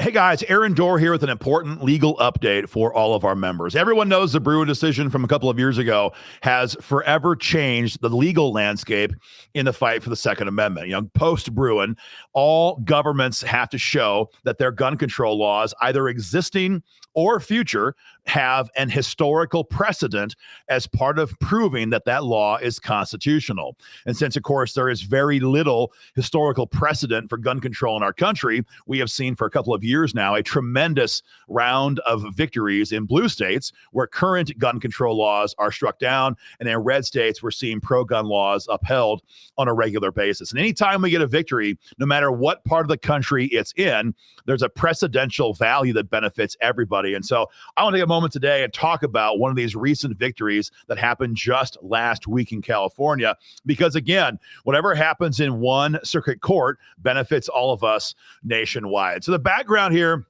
Hey guys, Aaron Dorr here with an important legal update for all of our members. Everyone knows the Bruen decision from a couple of years ago has forever changed the legal landscape in the fight for the Second Amendment. Post Bruen, all governments have to show that their gun control laws, either existing or future, have an historical precedent as part of proving that that law is constitutional. And since, of course, there is very little historical precedent for gun control in our country, we have seen for a couple of years now a tremendous round of victories in blue states where current gun control laws are struck down, and in red states we're seeing pro-gun laws upheld on a regular basis. And anytime we get a victory, no matter what part of the country it's in, there's a precedential value that benefits everybody. And so I want to take a moment today and talk about one of these recent victories that happened just last week in California, because again, whatever happens in one circuit court benefits all of us nationwide. So the background here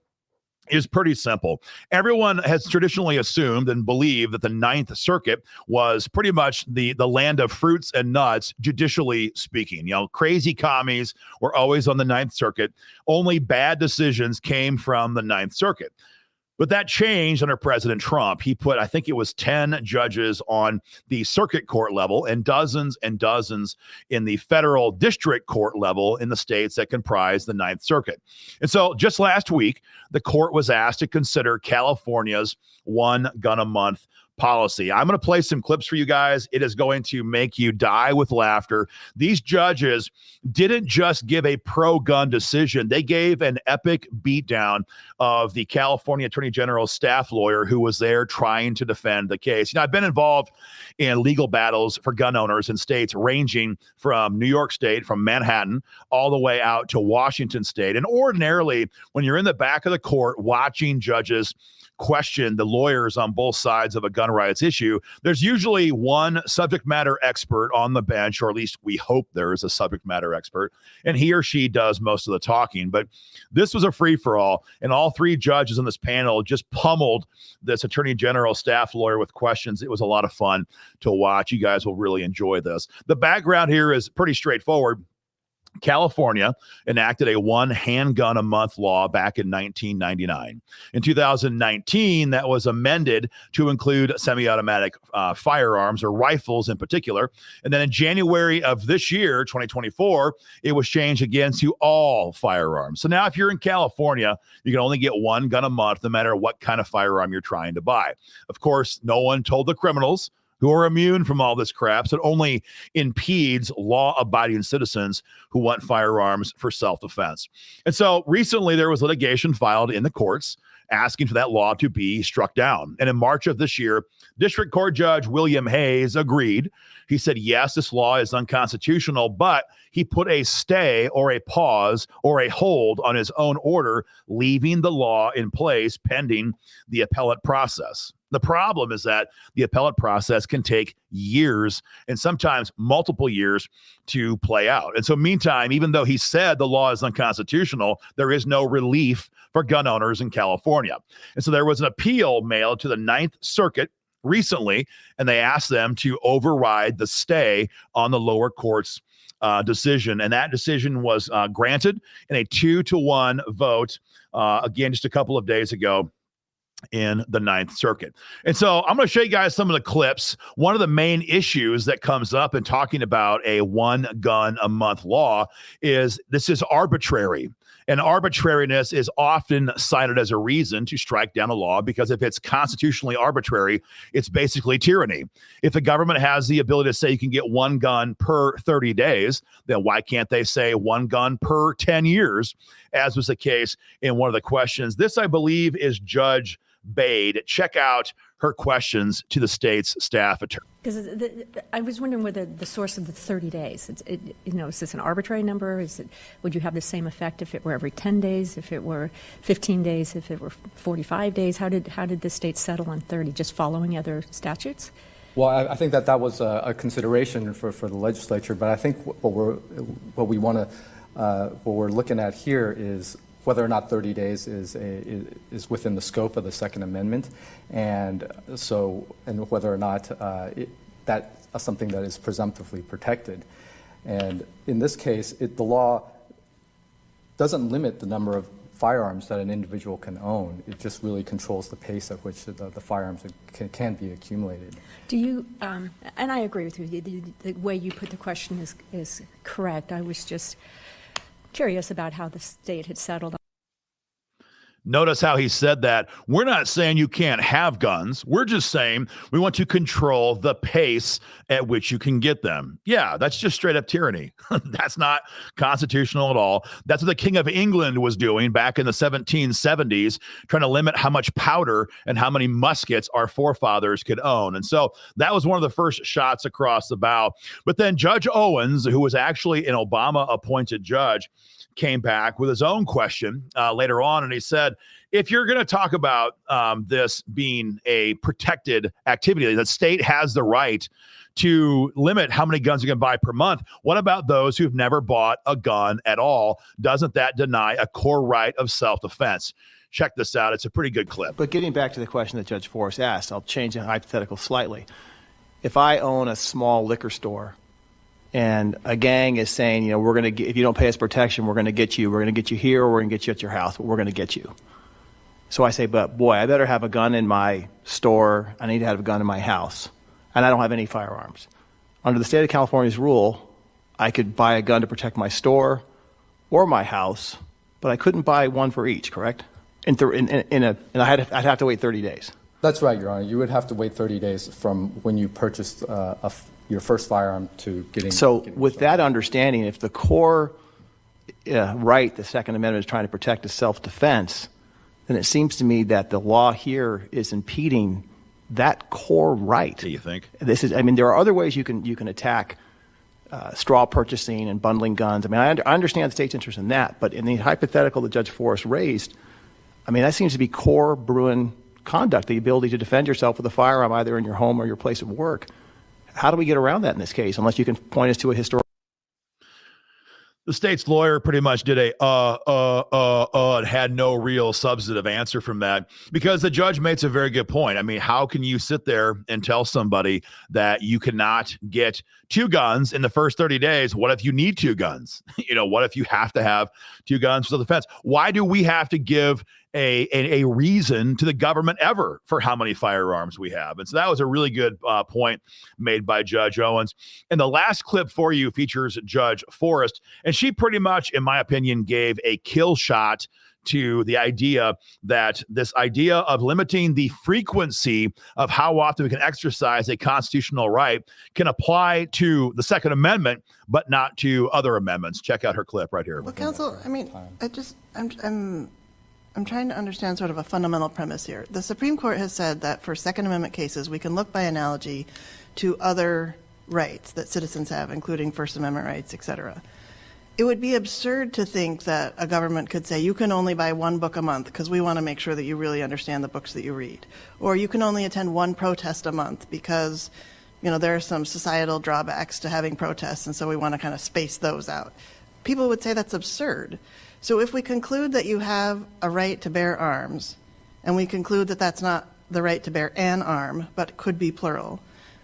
is pretty simple. Everyone has traditionally assumed and believed that the Ninth Circuit was pretty much the land of fruits and nuts, judicially speaking. Crazy commies were always on the Ninth Circuit. Only bad decisions came from the Ninth Circuit. But that changed under President Trump. He put, I think it was 10 judges on the circuit court level and dozens in the federal district court level in the states that comprise the Ninth Circuit. And so just last week, the court was asked to consider California's one gun a month policy. I'm going to play some clips for you guys. It is going to make you die with laughter. These judges didn't just give a pro-gun decision. They gave an epic beatdown of the California Attorney General's staff lawyer who was there trying to defend the case. I've been involved in legal battles for gun owners in states ranging from New York State, from Manhattan, all the way out to Washington State. And ordinarily, when you're in the back of the court watching judges question the lawyers on both sides of a gun rights issue, there's usually one subject matter expert on the bench, or at least we hope there is a subject matter expert, and he or she does most of the talking. But this was a free-for-all, and all three judges on this panel just pummeled this Attorney General staff lawyer with questions. It was a lot of fun to watch. You guys will really enjoy this. The background here is pretty straightforward. California enacted a one handgun a month law back in 1999. In 2019, that was amended to include semi-automatic firearms, or rifles in particular. And then in January of this year, 2024, it was changed again to all firearms. So now if you're in California, you can only get one gun a month, no matter what kind of firearm you're trying to buy. Of course, no one told the criminals, who are immune from all this crap, so it only impedes law-abiding citizens who want firearms for self-defense. And so recently there was litigation filed in the courts asking for that law to be struck down. And in March of this year, District Court Judge William Hayes agreed. He said, yes, this law is unconstitutional, but he put a stay or a pause or a hold on his own order, leaving the law in place pending the appellate process. The problem is that the appellate process can take years and sometimes multiple years to play out. And so meantime, even though he said the law is unconstitutional, there is no relief for gun owners in California. And so there was an appeal mailed to the Ninth Circuit recently, and they asked them to override the stay on the lower court's decision. And that decision was granted in a 2-1 vote, again, just a couple of days ago in the Ninth Circuit. And so I'm going to show you guys some of the clips. One of the main issues that comes up in talking about a one gun a month law is this is arbitrary. And arbitrariness is often cited as a reason to strike down a law, because if it's constitutionally arbitrary, it's basically tyranny. If the government has the ability to say you can get one gun per 30 days, then why can't they say one gun per 10 years, as was the case in one of the questions? This, I believe, is Judge Bade. Check out her questions to the state's staff attorney. Because I was wondering whether the source of the 30 days, is this an arbitrary number? Would you have the same effect if it were every 10 days, if it were 15 days, if it were 45 days? How did the state settle on 30, just following other statutes? Well, I think that was a consideration for the legislature, but I think what we're looking at here is whether or not 30 days is within the scope of the Second Amendment, and whether or not that's something that is presumptively protected. And in this case, the law doesn't limit the number of firearms that an individual can own. It just really controls the pace at which the firearms can be accumulated. Do you, and I agree with you, the way you put the question is correct. I was just curious about how the state had settled. Notice how he said that. We're not saying you can't have guns. We're just saying we want to control the pace at which you can get them. Yeah, that's just straight up tyranny. That's not constitutional at all. That's what the King of England was doing back in the 1770s, trying to limit how much powder and how many muskets our forefathers could own. And so that was one of the first shots across the bow. But then Judge Owens, who was actually an Obama-appointed judge, came back with his own question later on, and he said, if you're going to talk about this being a protected activity, the state has the right to limit how many guns you can buy per month. What about those who've never bought a gun at all? Doesn't that deny a core right of self-defense? Check this out. It's a pretty good clip. But getting back to the question that Judge Forrest asked, I'll change the hypothetical slightly. If I own a small liquor store and a gang is saying, you know, we're going to if you don't pay us protection, we're going to get you. We're going to get you here, or we're going to get you at your house, but we're going to get you. So I say, but boy, I better have a gun in my store. I need to have a gun in my house. And I don't have any firearms. Under the state of California's rule, I could buy a gun to protect my store or my house, but I couldn't buy one for each, correct? And I'd have to wait 30 days. That's right, Your Honor. You would have to wait 30 days from when you purchased your first firearm to getting. So with that understanding, if the core right the Second Amendment is trying to protect is self-defense, then it seems to me that the law here is impeding that core right. Do you think? There are other ways you can attack straw purchasing and bundling guns. I mean, I understand the state's interest in that, but in the hypothetical that Judge Forrest raised, I mean, that seems to be core Bruen conduct, the ability to defend yourself with a firearm either in your home or your place of work. How do we get around that in this case, unless you can point us to a historical? The state's lawyer pretty much did and had no real substantive answer from that, because the judge makes a very good point. I mean, how can you sit there and tell somebody that you cannot get 2 guns in the first 30 days? What if you need 2 guns? What if you have to have 2 guns for defense? Why do we have to give a reason to the government ever for how many firearms we have? And so that was a really good point made by Judge Owens. And the last clip for you features Judge Forrest, and she pretty much, in my opinion, gave a kill shot to the idea that this idea of limiting the frequency of how often we can exercise a constitutional right can apply to the Second Amendment, but not to other amendments. Check out her clip right here. Well, counsel, I mean, I'm trying to understand sort of a fundamental premise here. The Supreme Court has said that for Second Amendment cases, we can look by analogy to other rights that citizens have, including First Amendment rights, et cetera. It would be absurd to think that a government could say, you can only buy 1 book a month because we want to make sure that you really understand the books that you read. Or you can only attend 1 protest a month because, there are some societal drawbacks to having protests, and so we want to kind of space those out. People would say that's absurd. So if we conclude that you have a right to bear arms, and we conclude that that's not the right to bear an arm, but could be plural,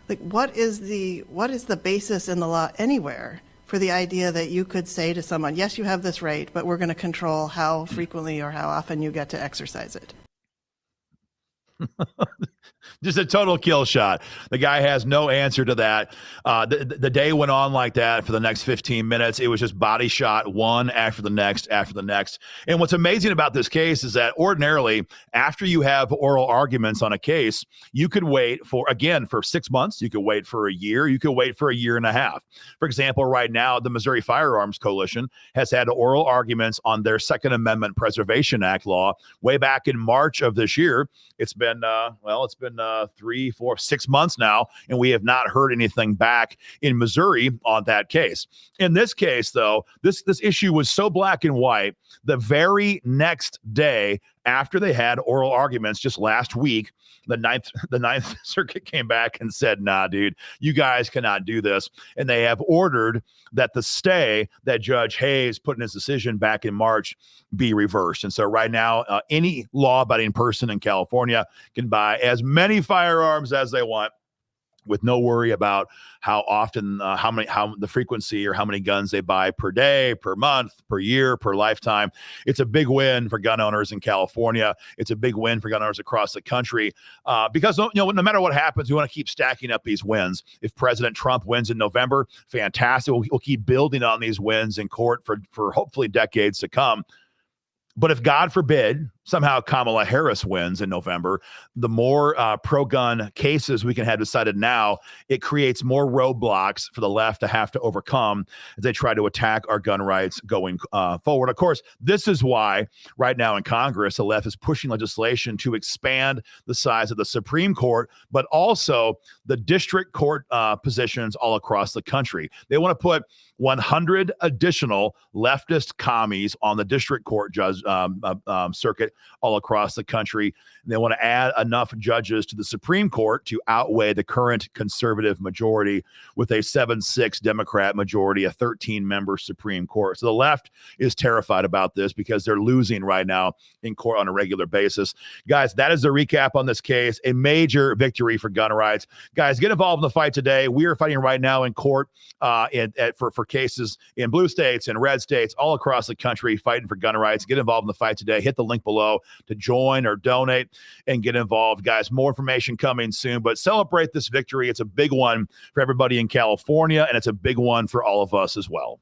like what is the basis in the law anywhere for the idea that you could say to someone, yes, you have this right, but we're going to control how frequently or how often you get to exercise it? Just a total kill shot. The guy has no answer to that. The day went on like that for the next 15 minutes. It was just body shot, one after the next, after the next. And what's amazing about this case is that ordinarily, after you have oral arguments on a case, you could wait for 6 months. You could wait for a year. You could wait for a year and a half. For example, right now, the Missouri Firearms Coalition has had oral arguments on their Second Amendment Preservation Act law way back in March of this year. It's been 3, 4, 6 months now, and we have not heard anything back in Missouri on that case. In this case, though, this issue was so black and white. The very next day after they had oral arguments just last week, the Ninth Circuit came back and said, nah, dude, you guys cannot do this. And they have ordered that the stay that Judge Hayes put in his decision back in March be reversed. And so right now, any law-abiding person in California can buy as many firearms as they want. with no worry about how often, how the frequency or how many guns they buy per day, per month, per year, per lifetime. It's a big win for gun owners in California. It's a big win for gun owners across the country because, no matter what happens, we want to keep stacking up these wins. If President Trump wins in November, fantastic. We'll keep building on these wins in court for hopefully decades to come. But if, God forbid, somehow Kamala Harris wins in November, the more pro-gun cases we can have decided now, it creates more roadblocks for the left to have to overcome as they try to attack our gun rights going forward. Of course, this is why right now in Congress, the left is pushing legislation to expand the size of the Supreme Court, but also the district court positions all across the country. They want to put 100 additional leftist commies on the district court circuit all across the country. And they want to add enough judges to the Supreme Court to outweigh the current conservative majority with a 7-6 Democrat majority, a 13-member Supreme Court. So the left is terrified about this because they're losing right now in court on a regular basis. Guys, that is the recap on this case. A major victory for gun rights. Guys, get involved in the fight today. We are fighting right now in court for cases in blue states and red states all across the country, fighting for gun rights. Get involved in the fight today. Hit the link below to join or donate and get involved. Guys, more information coming soon, but celebrate this victory. It's a big one for everybody in California, and it's a big one for all of us as well.